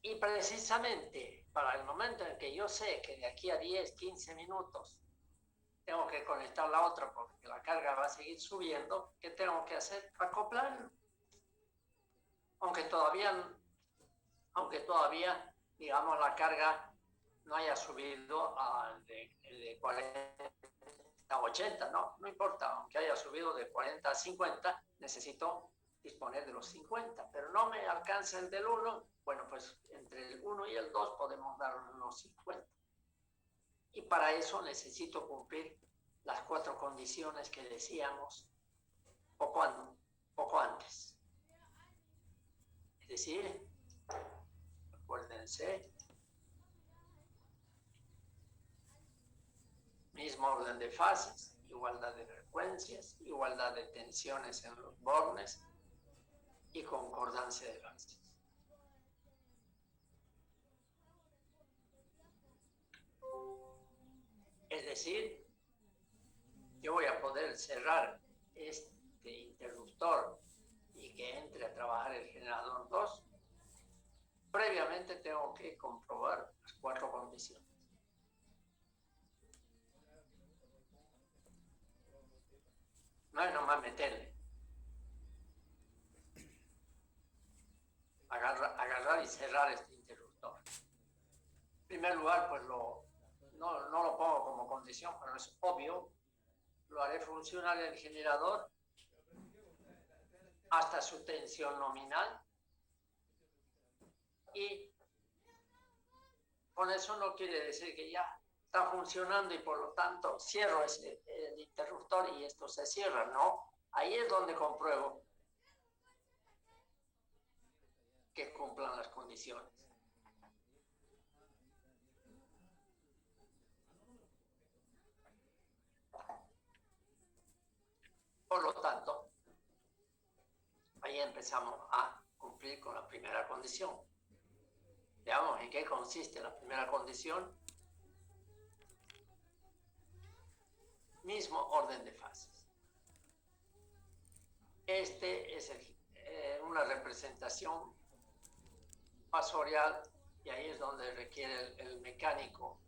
Y precisamente para el momento en que yo sé que de aquí a 10, 15 minutos tengo que conectar la otra porque la carga va a seguir subiendo, ¿qué tengo que hacer? Acoplarlo. Aunque todavía, aunque todavía, digamos, la carga no haya subido de 40 a 80, no importa, aunque haya subido de 40 a 50, necesito disponer de los 50, pero no me alcanza el del 1, bueno, pues entre el 1 y el 2 podemos dar los 50. Y para eso necesito cumplir las 4 condiciones que decíamos poco antes. Es decir, acuérdense, mismo orden de fases, igualdad de frecuencias, igualdad de tensiones en los bornes y concordancia de fases. Es decir, yo voy a poder cerrar este interruptor y que entre a trabajar el generador 2. Previamente tengo que comprobar las 4 condiciones. No es nomás meterle. Agarrar y cerrar este interruptor. En primer lugar, pues no lo pongo como condición, pero es obvio. Lo haré funcionar el generador hasta su tensión nominal y con eso no quiere decir que ya está funcionando y por lo tanto cierro el interruptor y esto se cierra. No, ahí es donde compruebo que cumplan las condiciones. Por lo tanto, ahí empezamos a cumplir con la primera condición. Veamos en qué consiste la primera condición. Mismo orden de fases. Este es una representación fasorial y ahí es donde requiere el mecánico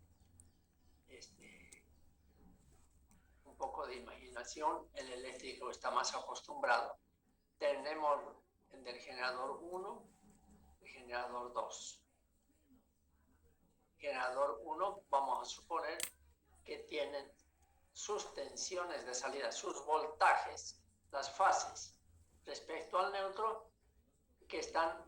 un poco de imaginación. El eléctrico está más acostumbrado. Tenemos el del generador 1, el generador 2. Generador 1, vamos a suponer que tienen sus tensiones de salida, sus voltajes, las fases respecto al neutro que están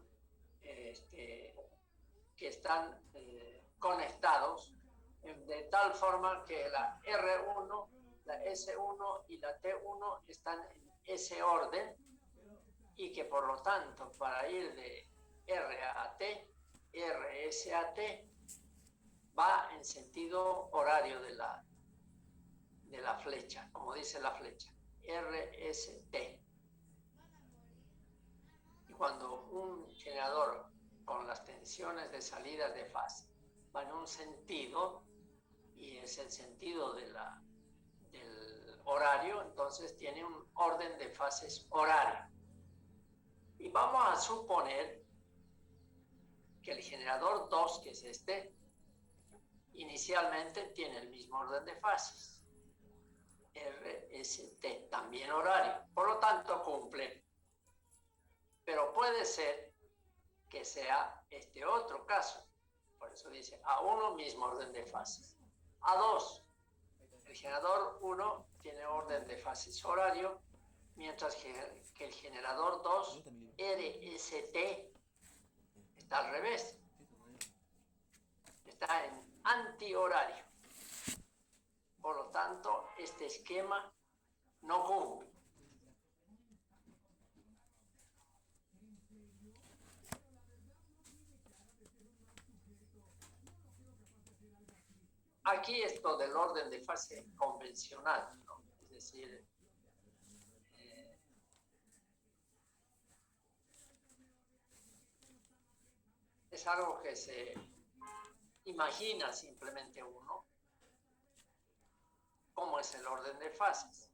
conectados de tal forma que la R1, la S1 y la T1 están en ese orden y que por lo tanto para ir de R a T, RS a T, va en sentido horario de la flecha, como dice la flecha, RST. Y cuando un generador con las tensiones de salidas de fase va en un sentido, y es el sentido del horario, entonces tiene un orden de fases horario. Y vamos a suponer que el generador 2, que es este, inicialmente tiene el mismo orden de fases, RST, también horario, por lo tanto cumple. Pero puede ser que sea este otro caso, por eso dice A1 mismo orden de fases, A2 el generador 1 tiene orden de fases horario, mientras que el generador 2 RST está al revés, está en antihorario. Por lo tanto, este esquema no cumple. Aquí esto del orden de fase convencional, ¿no? Es decir, es algo que se imagina simplemente uno, cómo es el orden de fases.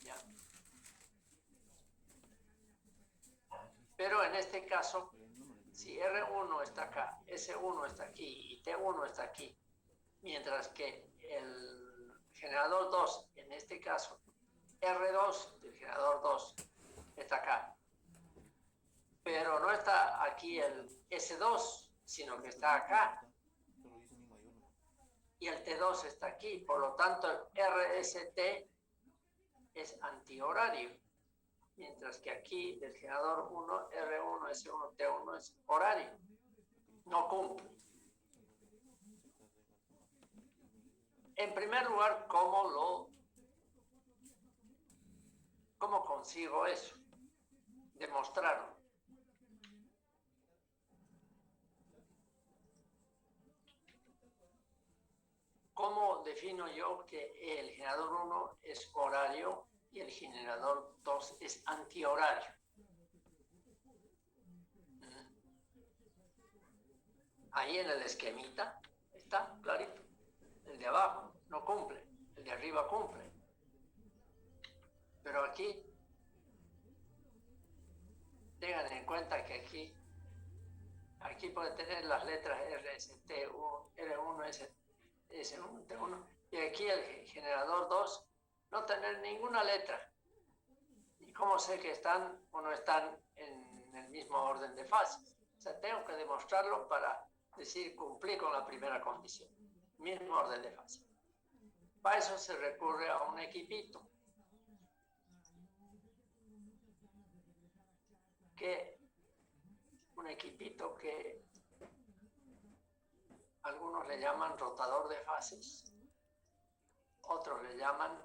¿Ya? Pero en este caso si R1 está acá, S1 está aquí y T1 está aquí, mientras que el generador 2, en este caso, R2 del generador 2 está acá, pero no está aquí el S2, sino que está acá, y el T2 está aquí, por lo tanto el RST es antihorario, mientras que aquí del generador 1, R1, S1, T1 es horario, no cumple. En primer lugar, ¿cómo consigo eso? Demostrarlo. ¿Cómo defino yo que el generador 1 es horario y el generador 2 es antihorario? Ahí en el esquemita está clarito. El de abajo no cumple, el de arriba cumple. Pero aquí, tengan en cuenta que aquí puede tener las letras RST, R1, S1, T1, y aquí el generador 2 no tener ninguna letra. ¿Y cómo sé que están o no están en el mismo orden de fases? O sea, tengo que demostrarlo para decir cumplí con la primera condición, mismo orden de fase. Para eso se recurre a un equipito que algunos le llaman rotador de fases, otros le llaman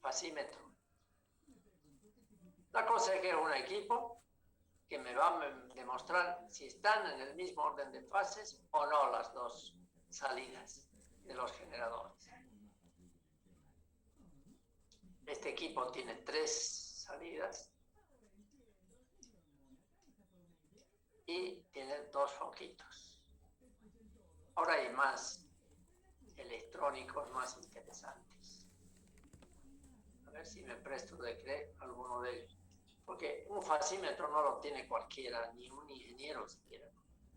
fasímetro. La cosa es que es un equipo que me va a demostrar si están en el mismo orden de fases o no las dos salidas de los generadores. Este equipo tiene 3 salidas y tiene 2 foquitos. Ahora hay más electrónicos más interesantes. A ver si me presto de creer alguno de ellos. Porque un fasímetro no lo tiene cualquiera, ni un ingeniero siquiera.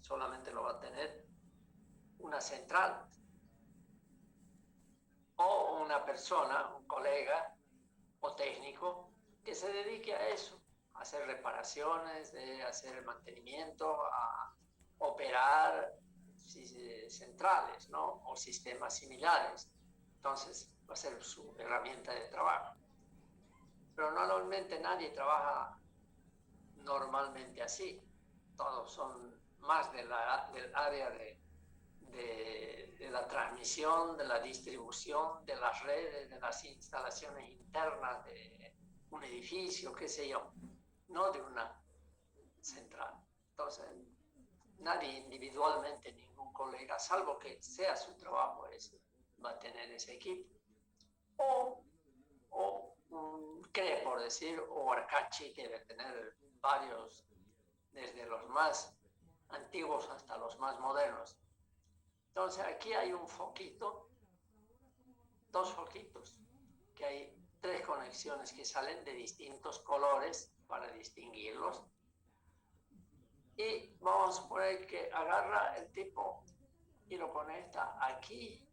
Solamente lo va a tener una central. O una persona, un colega o técnico que se dedique a eso, a hacer reparaciones, a hacer mantenimiento, a operar centrales, ¿no? O sistemas similares. Entonces va a ser su herramienta de trabajo. Pero normalmente nadie trabaja normalmente así. Todos son más del área de la transmisión, de la distribución, de las redes, de las instalaciones internas de un edificio, qué sé yo, no de una central. Entonces, nadie individualmente, ningún colega, salvo que sea su trabajo ese, va a tener ese equipo. O cree, por decir, o Arcachi, que debe tener varios, desde los más antiguos hasta los más modernos. Entonces aquí hay un foquito, 2 foquitos, que hay 3 conexiones que salen de distintos colores para distinguirlos. Y vamos a suponer que agarra el tipo y lo conecta aquí.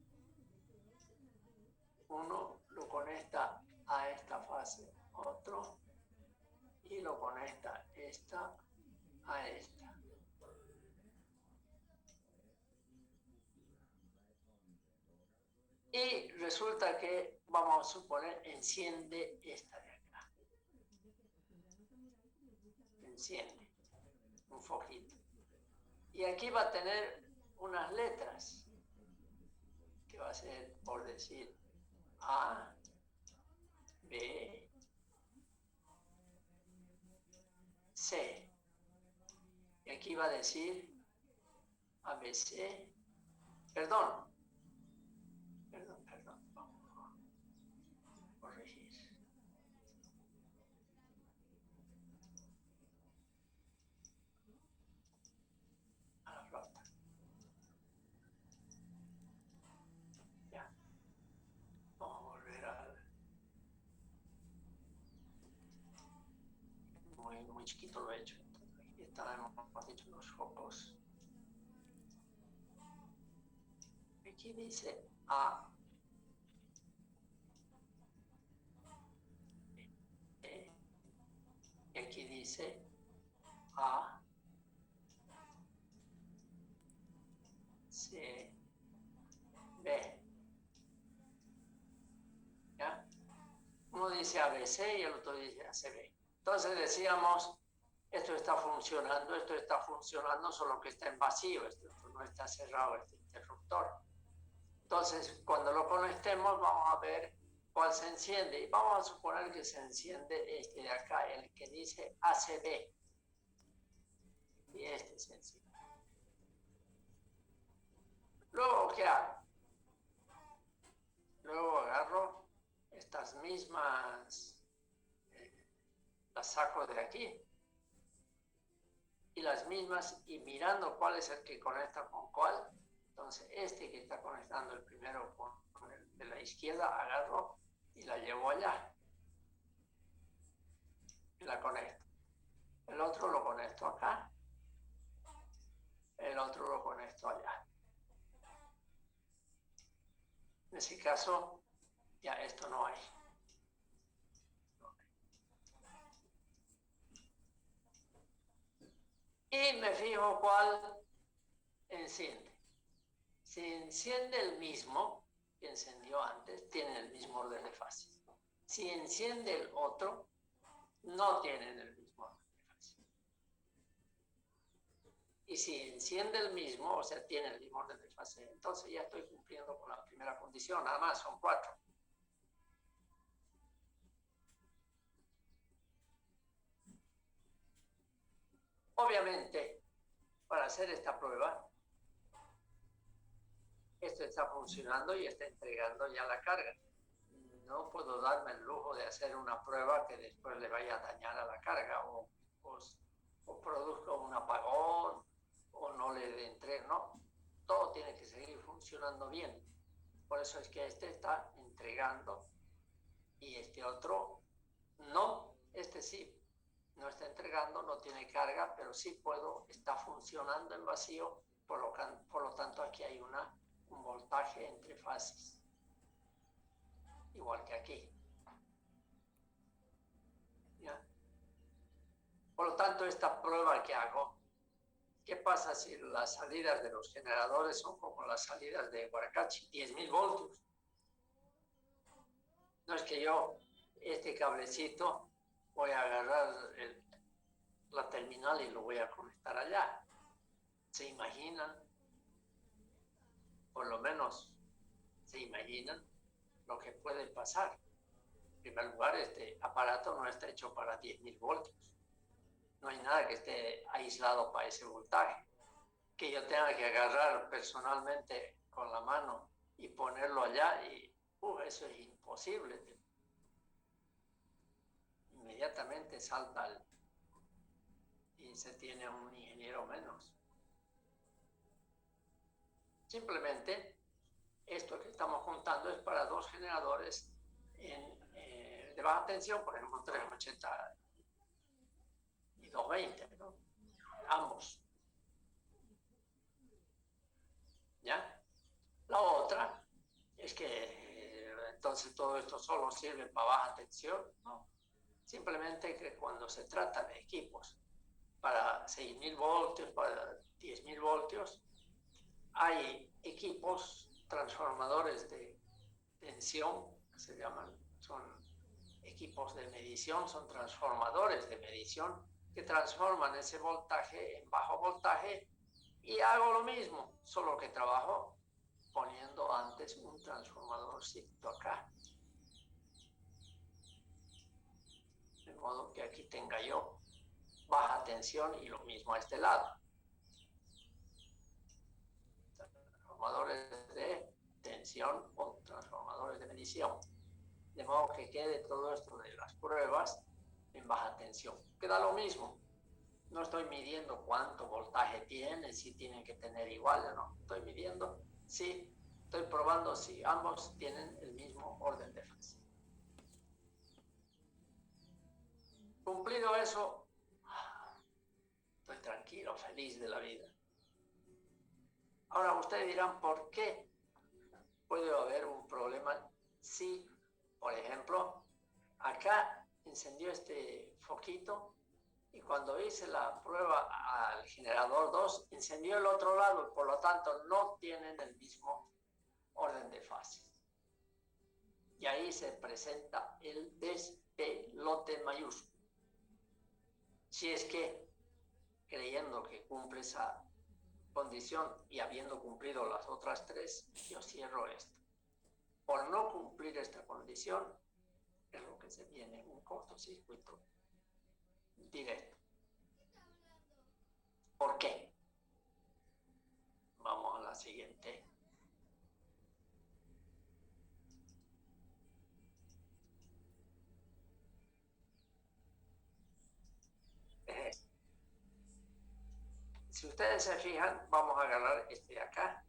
Uno lo conecta a esta fase, otro, y lo conecta esta a esta. Y resulta que, vamos a suponer, enciende esta de acá. Enciende un foquito. Y aquí va a tener unas letras, que va a ser, por decir, A, B, C. Y aquí va a decir ABC, perdón, vamos a corregir. A la flauta. Ya. Vamos a volver al... muy chiquito lo he hecho. Entonces, aquí están, hemos dicho, los focos. Aquí dice A. Y aquí dice A. C. B. ¿Ya? Uno dice ABC y el otro dice ACB. Entonces decíamos, esto está funcionando, solo que está en vacío, esto no está cerrado, este interruptor. Entonces, cuando lo conectemos, vamos a ver cuál se enciende. Y vamos a suponer que se enciende este de acá, el que dice ACB. Y este se enciende. Luego, ¿qué hago? Luego agarro estas mismas, las saco de aquí. Y las mismas, y mirando cuál es el que conecta con cuál. Entonces, este que está conectando el primero con el de la izquierda, agarro y la llevo allá. Y la conecto. El otro lo conecto acá. El otro lo conecto allá. En ese caso, ya esto no hay. Y me fijo cuál enciende. Si enciende el mismo que encendió antes, tiene el mismo orden de fases. Si enciende el otro, no tienen el mismo orden de fase. Y si enciende el mismo, o sea, tiene el mismo orden de fase, entonces ya estoy cumpliendo con la primera condición, nada más, son 4. Obviamente, para hacer esta prueba, esto está funcionando y está entregando ya la carga. No puedo darme el lujo de hacer una prueba que después le vaya a dañar a la carga o produzca un apagón o no le entregue, no. Todo tiene que seguir funcionando bien. Por eso es que este está entregando y este otro no, este sí, no está entregando, no tiene carga, pero sí está funcionando en vacío, por lo tanto aquí hay un voltaje entre fases, igual que aquí. ¿Ya? Por lo tanto, esta prueba que hago, ¿qué pasa si las salidas de los generadores son como las salidas de Guaracachi, 10.000 voltios? No es que yo, este cablecito, voy a agarrar la terminal y lo voy a conectar allá. ¿Se imaginan? Por lo menos se imaginan lo que puede pasar. En primer lugar, este aparato no está hecho para 10.000 voltios. No hay nada que esté aislado para ese voltaje. Que yo tenga que agarrar personalmente con la mano y ponerlo allá, y eso es imposible. Inmediatamente salta y se tiene un ingeniero menos. Simplemente, esto que estamos juntando es para 2 generadores de baja tensión, por ejemplo, 380 y 220, ¿no? Ambos. ¿Ya? La otra es que entonces todo esto solo sirve para baja tensión, ¿no? Simplemente que cuando se trata de equipos para 6.000 voltios, para 10.000 voltios, hay equipos transformadores de tensión, se llaman, son equipos de medición, son transformadores de medición que transforman ese voltaje en bajo voltaje, y hago lo mismo, solo que trabajo poniendo antes un transformadorcito acá. De modo que aquí tenga yo baja tensión y lo mismo a este lado. Transformadores de tensión o transformadores de medición. De modo que quede todo esto de las pruebas en baja tensión. Queda lo mismo. No estoy midiendo cuánto voltaje tiene, si tienen que tener igual o no. Estoy midiendo si, estoy probando si ambos tienen el mismo orden de fase. Cumplido eso, tranquilo, feliz de la vida. Ahora ustedes dirán, ¿por qué puede haber un problema si, por ejemplo, acá encendió este foquito y cuando hice la prueba al generador 2, encendió el otro lado y por lo tanto no tienen el mismo orden de fases? Y ahí se presenta el despelote mayúsculo. Si es que, creyendo que cumple esa condición y habiendo cumplido las otras tres, yo cierro esto. Por no cumplir esta condición, es lo que se viene un cortocircuito directo. ¿Por qué? Vamos a la siguiente. Si ustedes se fijan, vamos a agarrar este de acá,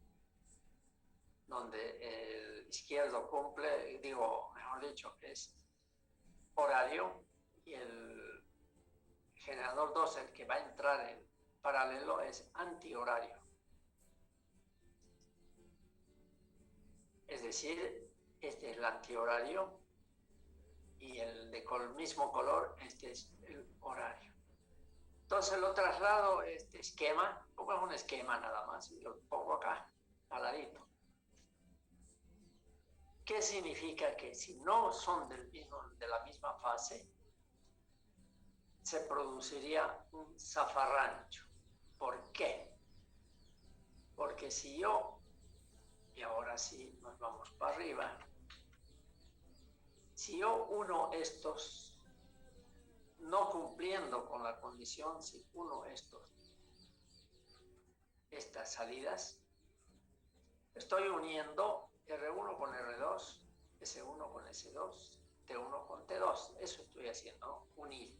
donde el izquierdo cumple, digo, mejor dicho, es horario, y el generador 2, el que va a entrar en paralelo, es antihorario. Es decir, este es el antihorario y el de mismo color, este es el horario. Entonces lo traslado este esquema, como es un esquema nada más, y lo pongo acá, al ladito. ¿Qué significa? Que si no son de la misma fase, se produciría un zafarrancho. ¿Por qué? Porque si yo, y ahora sí nos vamos para arriba, si yo uno estos, no cumpliendo con la condición, si uno estas salidas, estoy uniendo R1 con R2, S1 con S2, T1 con T2. Eso estoy haciendo, unir.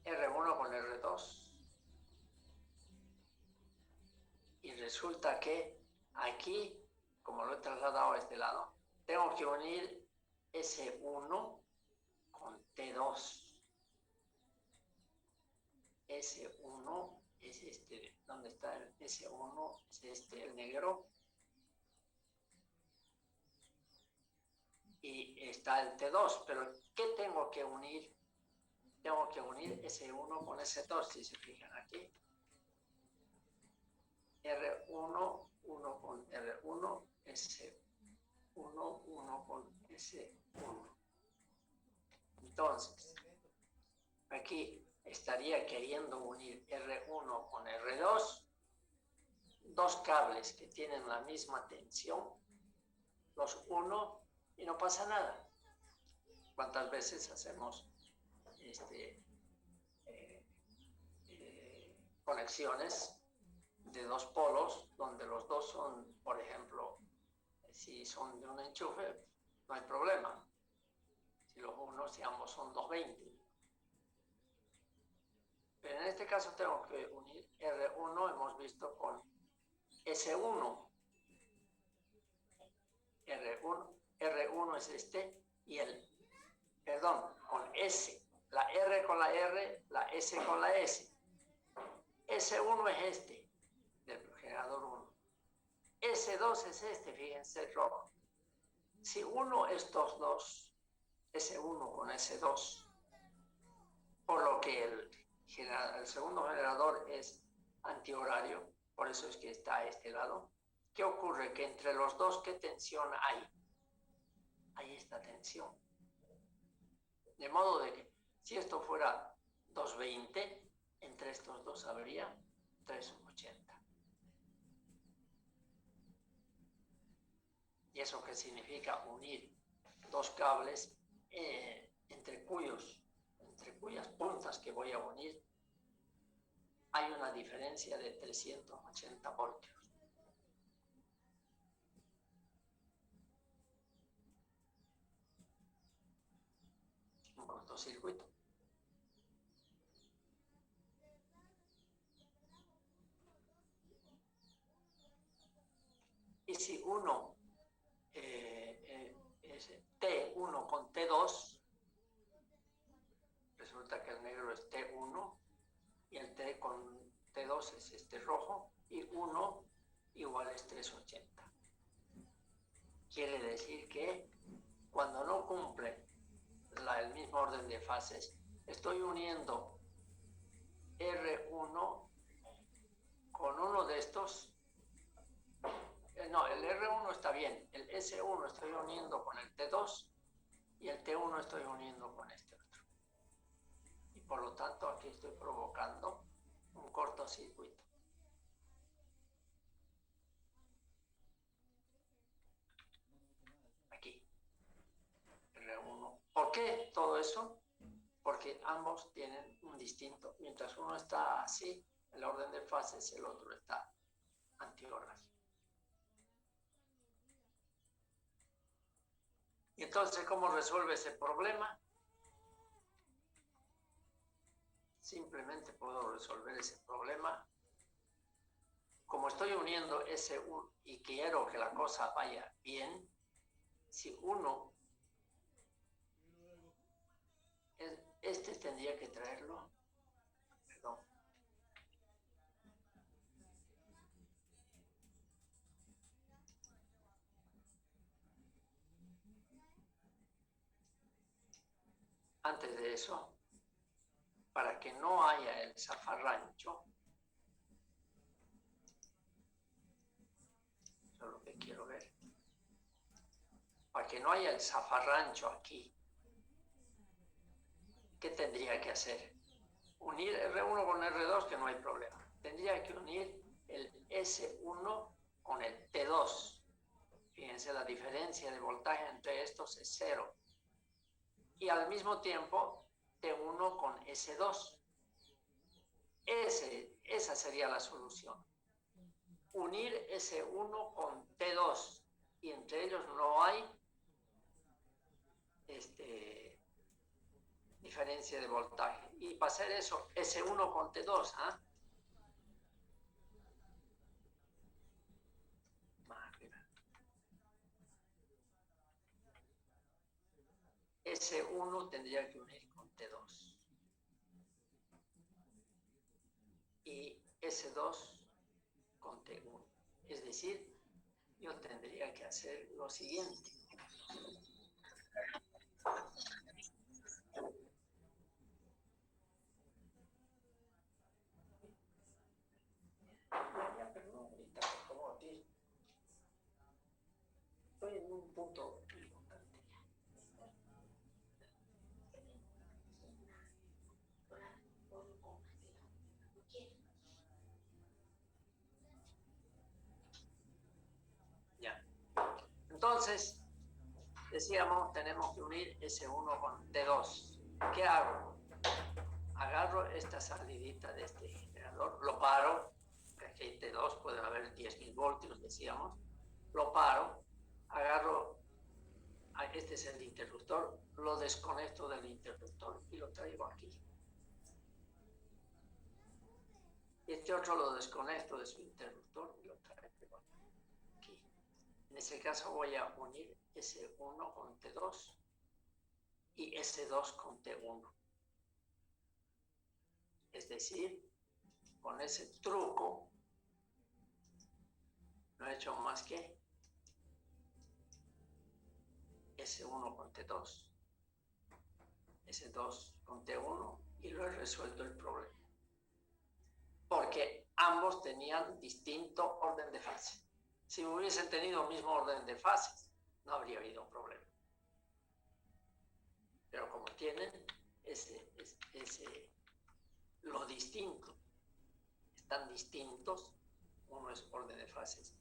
R1 con R2. Y resulta que aquí, como lo he trasladado a este lado, tengo que unir S1 con T2. S1 es este, ¿dónde está el S1? Es este, el negro. Y está el T2, pero ¿qué tengo que unir? Tengo que unir S1 con S2, si se fijan aquí. R1, 1 con R1, S1, 1 con S1. Entonces, aquí estaría queriendo unir R1 con R2, dos cables que tienen la misma tensión, los uno y no pasa nada. ¿Cuántas veces hacemos conexiones de dos polos donde los dos son, por ejemplo, si son de un enchufe, no hay problema. Si los unos y ambos son 220. Pero en este caso tengo que unir R1, hemos visto, con S1. R1 es este, y con S. La R con la R, la S con la S. S1 es este, del generador 1. S2 es este, fíjense el rojo. Si uno estos dos, S1 con S2, por lo que el segundo generador es antihorario, por eso es que está a este lado, ¿qué ocurre? Que entre los dos, ¿qué tensión hay? Hay esta tensión. De modo de que si esto fuera 220, entre estos dos habría 380. ¿Y eso qué significa? Unir dos cables entre cuyas puntas que voy a unir hay una diferencia de 380 voltios. Un cortocircuito. Y si uno es T1 con T2, es T1 y el T con T2 es este rojo y 1 igual es 380. Quiere decir que cuando no cumple el mismo orden de fases, estoy uniendo R1 con uno de estos. No, el R1 está bien, el S1 estoy uniendo con el T2 y el T1 estoy uniendo con este otro. Y por lo tanto aquí estoy provocando un cortocircuito. Aquí, R1. ¿Por qué todo eso? Porque ambos tienen un distinto. Mientras uno está así, el orden de fases, el otro está antihorario. Y entonces, ¿cómo resuelve ese problema? Simplemente puedo resolver ese problema. Como estoy uniendo S1 y quiero que la cosa vaya bien, si uno, este tendría que traerlo, perdón. Antes de eso, para que no haya el zafarrancho, eso es lo que quiero ver, para que no haya el zafarrancho aquí, ¿qué tendría que hacer? Unir R1 con R2, que no hay problema. Tendría que unir el S1 con el T2. Fíjense, la diferencia de voltaje entre estos es 0. Y al mismo tiempo, T1 con S2. Esa sería la solución. Unir S1 con T2. Y entre ellos no hay diferencia de voltaje. Y para hacer eso, S1 con T2, ¿ah? S1 tendría que unir con T2. Y S2 con T1. Es decir, yo tendría que hacer lo siguiente. Estoy en un punto importante. Ya. Entonces, decíamos, tenemos que unir S1 con T2. ¿Qué hago? Agarro esta salidita de este generador, lo paro, que aquí hay T2, pueden haber 10.000 voltios, decíamos, lo paro, agarro, este es el interruptor, lo desconecto del interruptor y lo traigo aquí. Este otro lo desconecto de su interruptor y lo traigo aquí. En ese caso voy a unir S1 con T2 y S2 con T1. Es decir, con ese truco no he hecho más que S1 con T2, S2 con T1 y lo he resuelto el problema. Porque ambos tenían distinto orden de fase. Si hubiesen tenido el mismo orden de fases, no habría habido problema. Pero como tienen lo distinto, están distintos, uno es orden de fases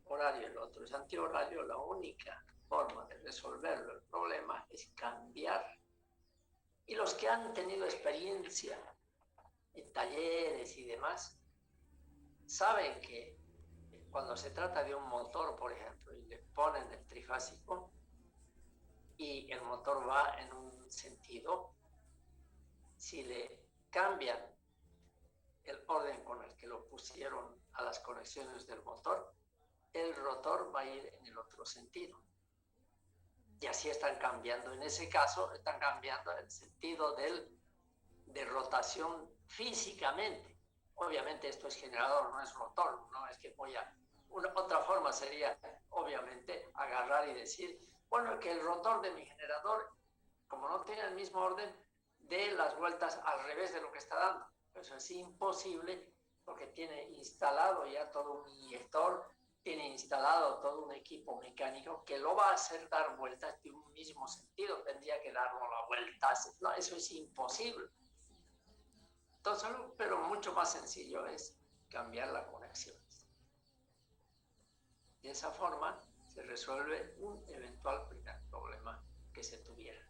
horario, el otro es antihorario, la única forma de resolverlo el problema es cambiar. Y los que han tenido experiencia en talleres y demás, saben que cuando se trata de un motor, por ejemplo, y le ponen el trifásico y el motor va en un sentido, si le cambian el orden con el que lo pusieron a las conexiones del motor, el rotor va a ir en el otro sentido. Y así están cambiando. En ese caso, están cambiando el sentido del de rotación físicamente. Obviamente esto es generador, no es rotor, no es que voy a... otra forma sería, obviamente, agarrar y decir, bueno, que el rotor de mi generador, como no tiene el mismo orden, dé las vueltas al revés de lo que está dando. Eso es imposible porque tiene instalado ya todo un inyector, tiene instalado todo un equipo mecánico que lo va a hacer dar vueltas de un mismo sentido. Tendría que darlo la vuelta. No, eso es imposible. Entonces, pero mucho más sencillo es cambiar la conexión. De esa forma se resuelve un eventual primer problema que se tuviera.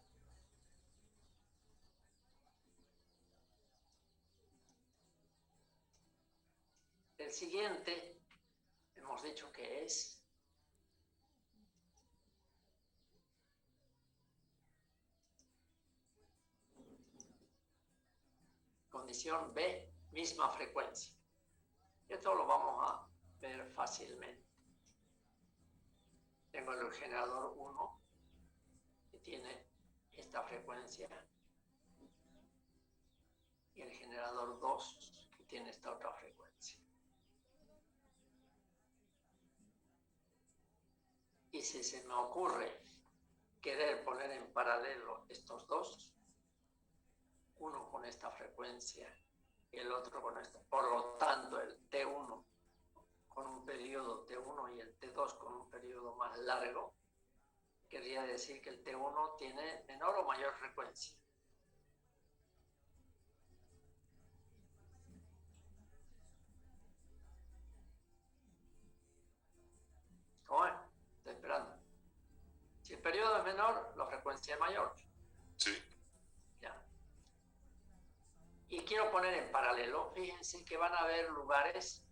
El siguiente, hemos dicho que es condición B, misma frecuencia. Esto lo vamos a ver fácilmente. Tengo el generador 1 que tiene esta frecuencia y el generador 2 que tiene esta otra frecuencia. Y si se me ocurre querer poner en paralelo estos dos, uno con esta frecuencia y el otro con esta, por lo tanto el T1 con un periodo T1 y el T2 con un periodo más largo, querría decir que el T1 tiene menor o mayor frecuencia. ¿Cómo es? Estoy esperando. Si el periodo es menor, la frecuencia es mayor. Sí. Ya. Y quiero poner en paralelo, fíjense que van a haber lugares,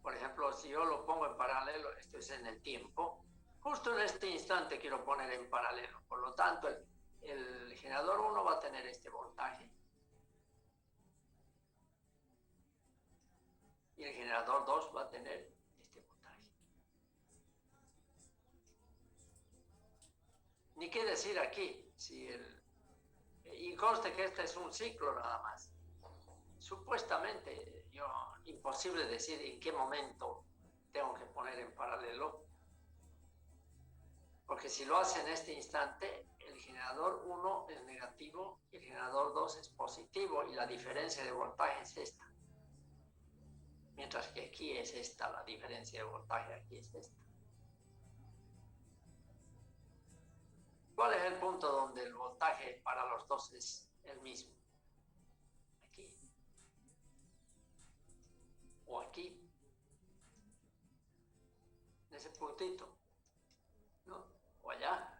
por ejemplo, si yo lo pongo en paralelo, esto es en el tiempo, justo en este instante quiero poner en paralelo, por lo tanto el generador 1 va a tener este voltaje y el generador 2 va a tener este voltaje. Ni qué decir aquí, y conste que este es un ciclo nada más. Supuestamente, imposible decir en qué momento tengo que poner en paralelo, porque si lo hace en este instante, el generador 1 es negativo y el generador 2 es positivo y la diferencia de voltaje es esta. Mientras que aquí es esta, la diferencia de voltaje aquí es esta. ¿Cuál es el punto donde el voltaje para los dos es el mismo? Aquí. O aquí. En ese puntito. ¿No? O allá.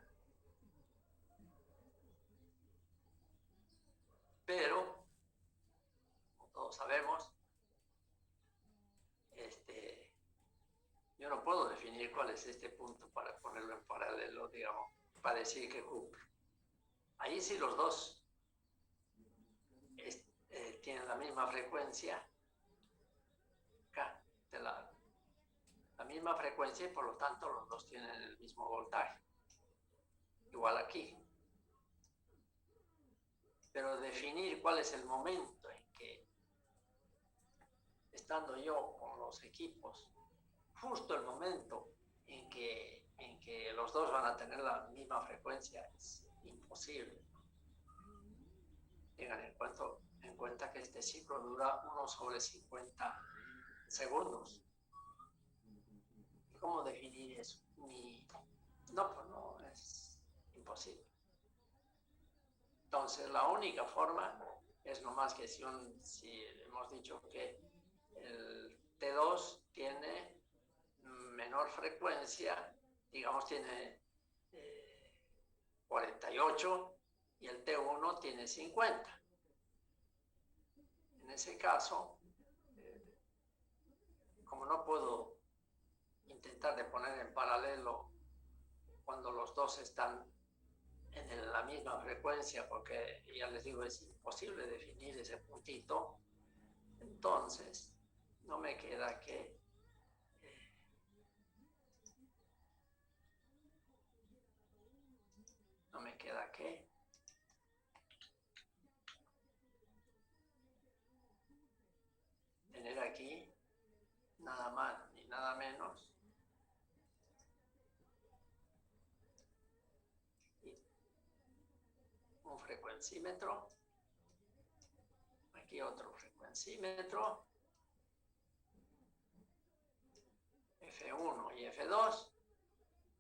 Pero, como todos sabemos, yo no puedo definir cuál es este punto para ponerlo en paralelo, digamos, para decir que cumple. Ahí sí los dos tienen la misma frecuencia, acá, de la misma frecuencia y por lo tanto los dos tienen el mismo voltaje. Igual aquí. Pero definir cuál es el momento en que, estando yo con los equipos, justo el momento en que los dos van a tener la misma frecuencia es imposible. Tengan en cuenta que este ciclo dura 1/50 segundos. ¿Cómo definir eso? No, pues no, es imposible. Entonces, la única forma es nomás que si hemos dicho que el T2 tiene menor frecuencia, digamos tiene 48 y el T1 tiene 50. En ese caso, como no puedo intentar de poner en paralelo cuando los dos están en la misma frecuencia, porque ya les digo, es imposible definir ese puntito, entonces no me queda que aquí nada más ni nada menos un frecuencímetro, aquí otro frecuencímetro, F1 y F2,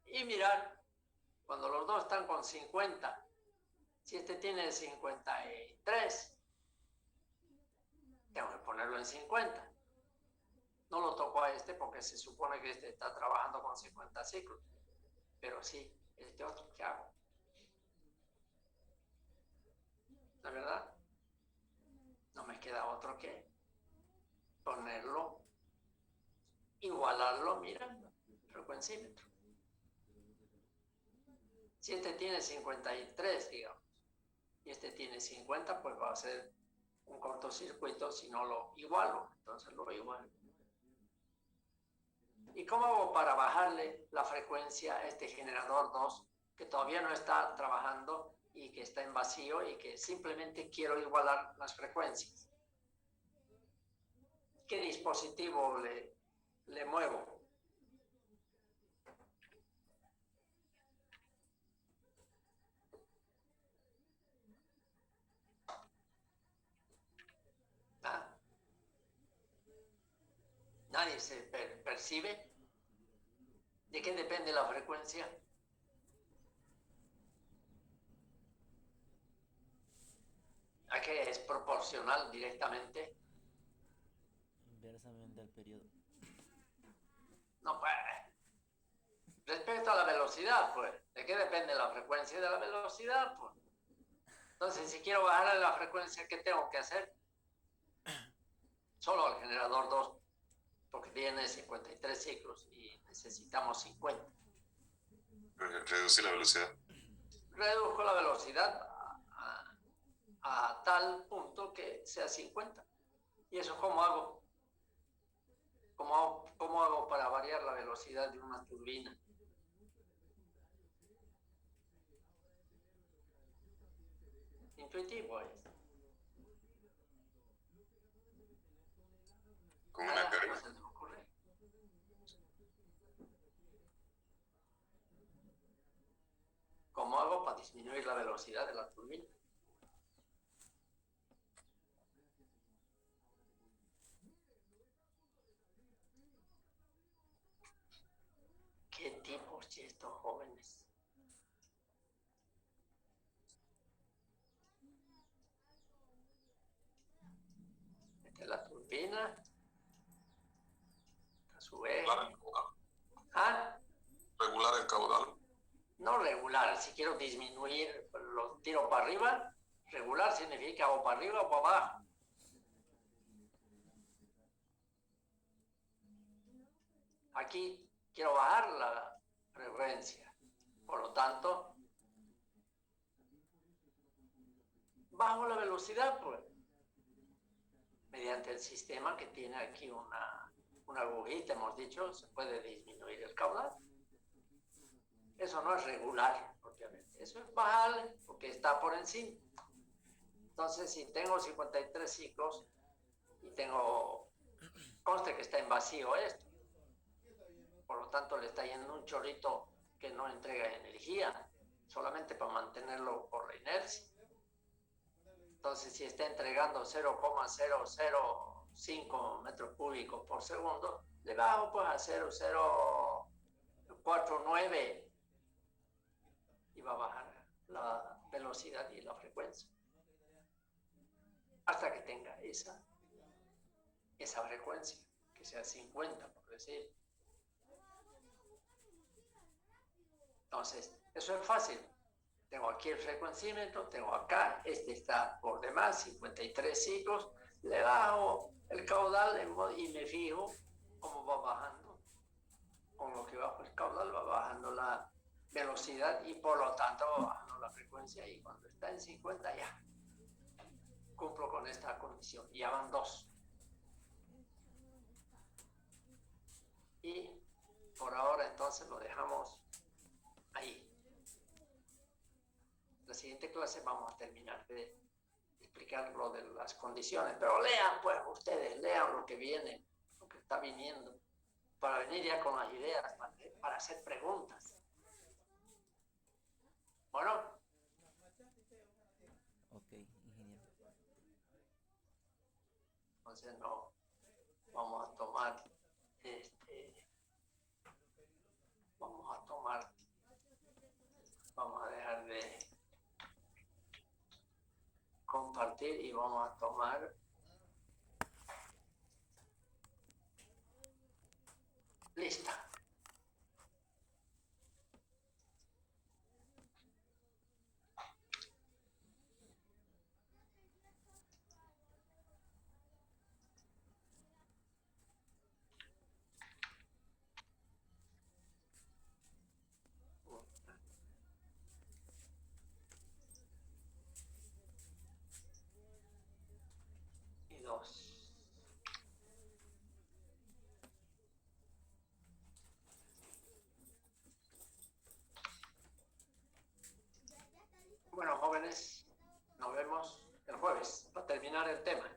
y mirar, cuando los dos están con 50, si este tiene 53, tengo que ponerlo en 50. No lo toco a este porque se supone que este está trabajando con 50 ciclos, pero sí, este otro, ¿qué hago? La verdad, no me queda otro que ponerlo, igualarlo mirando el frecuencímetro. Si este tiene 53, digamos, y este tiene 50, pues va a ser un cortocircuito si no lo igualo. Entonces lo igualo. ¿Y cómo hago para bajarle la frecuencia a este generador 2 que todavía no está trabajando y que está en vacío y que simplemente quiero igualar las frecuencias? ¿Qué dispositivo le muevo? ¿Ah? ¿Nadie se percibe? ¿De qué depende la frecuencia? ¿A qué es proporcional directamente? Inversamente al periodo. No, pues, respecto a la velocidad, pues, ¿de qué depende la frecuencia de la velocidad? Pues, entonces, si quiero bajar la frecuencia, ¿qué tengo que hacer? Solo al generador 2, porque tiene 53 ciclos y necesitamos 50. Reducir la velocidad. Reduzco la velocidad a tal punto que sea 50. ¿Y eso cómo hago? ¿Cómo hago para variar la velocidad de una turbina? Intuitivo es. Con una carga. No se me ocurre. ¿Cómo hago para disminuir la velocidad de la turbina? ¿Qué tipos de estos jóvenes? Esta es la turbina. A su eje. ¿Ah? Regular el caudal. No regular, si quiero disminuir, lo tiro para arriba. Regular significa o para arriba o para abajo. Aquí quiero bajar la frecuencia. Por lo tanto, bajo la velocidad, pues, mediante el sistema que tiene aquí una agujita, hemos dicho, se puede disminuir el caudal. Eso no es regular, obviamente. Eso es bajar porque está por encima. Entonces, si tengo 53 ciclos y conste que está en vacío esto, por lo tanto le está yendo un chorrito que no entrega energía, solamente para mantenerlo por la inercia. Entonces, si está entregando 0,005 metros cúbicos por segundo, le bajo pues a 0,049 y va a bajar la velocidad y la frecuencia hasta que tenga esa frecuencia, que sea 50, por decir. Entonces, eso es fácil. Tengo aquí el frecuencímetro, tengo acá, este está por demás, 53 ciclos, le bajo el caudal y me fijo cómo va bajando. Con lo que bajo el caudal va bajando la velocidad y por lo tanto va bajando la frecuencia, y cuando está en 50 ya cumplo con esta condición. Ya van dos. Y por ahora entonces lo dejamos ahí. La siguiente clase vamos a terminar de explicar lo de las condiciones, pero lean, pues ustedes, lean lo que viene, lo que está viniendo, para venir ya con las ideas, para hacer preguntas. Bueno. Ok, ingeniero. Entonces no vamos a tomar vamos a dejar de compartir y vamos a tomar lista. Y dos. Bueno, jóvenes, nos vemos el jueves para terminar el tema.